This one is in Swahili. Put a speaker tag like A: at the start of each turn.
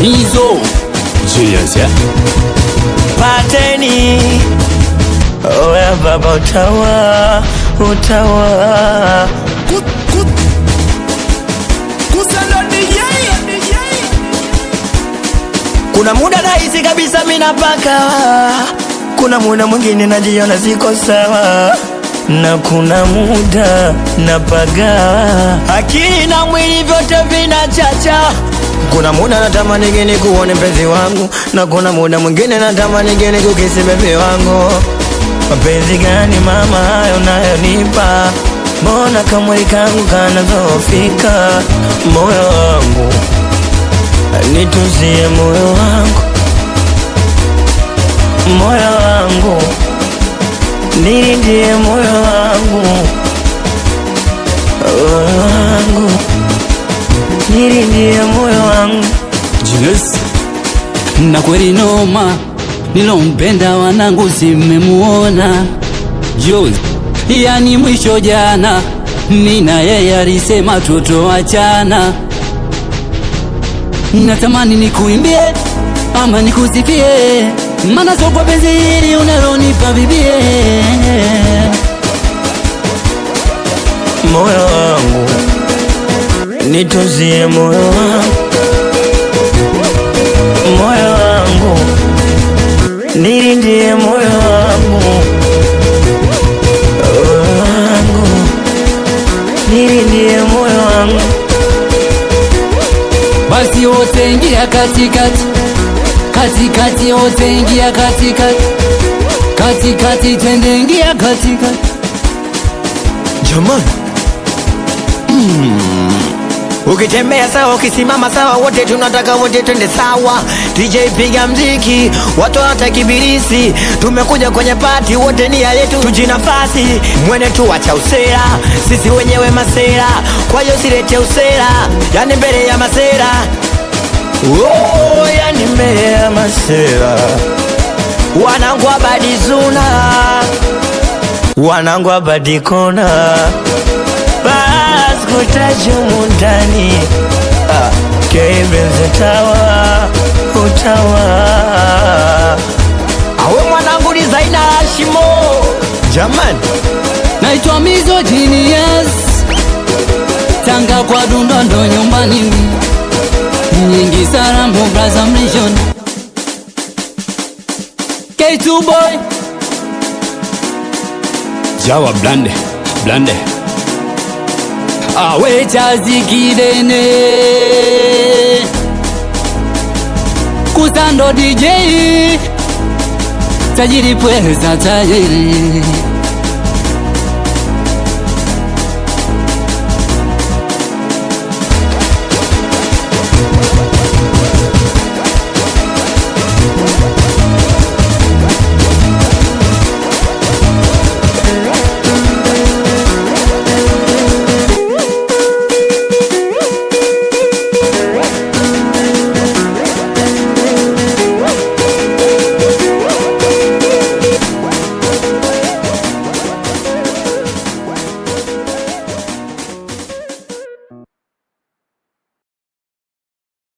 A: Mizo Julius, yeah.
B: Pateni oya baba utawa
C: Kusalo DJ.
B: Kuna muda nahisi kabisa mina paka, kuna muda mwingine najiona siko sawa, na kuna muda napaga, akili na mwili vyote vinachacha. Kuna muda natamani geni kuone mpenzi wangu, na kuna muda mwingine natamani geni kukisi bebe wangu. Mapenzi gani mama hayo unayonipa? Mbona kamwili kangu kanazofika? Moyo wangu nituzie, moyo wangu, moyo wangu nilindie, moyo wangu, moyo wangu nilindie, moyo wangu.
A: Julius, na kweli noma, nilompenda wanangu simemuona. Jules, yani mwisho jana, nina yeye alisema tutoachana. Natamani nikuimbie ama nikusifie, maana sio kwa penzi hili unalonipa bibie.
B: Moyo wangu nituzie, moyo wangu, moyo wangu nilindie, moyo wangu, moyo wangu nilindie, moyo wangu.
A: Basi wote ingia katikati, katikati wote ingia katikati, katikati twende ingia katikati.
B: Jamani, ukitembea sawa, ukisimama sawa, wote tunataka wote twende sawa. DJ piga mziki, watu watakibirisi, tumekuja kwenye party, wote ni yetu, tujinafasi, mwene tu wacha usera, sisi wenyewe masera, kwa hiyo silete usera, yani mbele ya masera. Oh, yani mbele ya masera, wanangu abadizuna, wanangu abadikona, bas kutajumu ndani, kebenze utawa awe mwanangu designer Ashimo. Jamani,
A: naitwa Mizo Genius, Tanga kwa Dundondo nyumbani, nyingi Sarambo Braza Mission, K2 boy Jawa blande awe chazi kidene Kusando DJ tajiri pweza tajiri.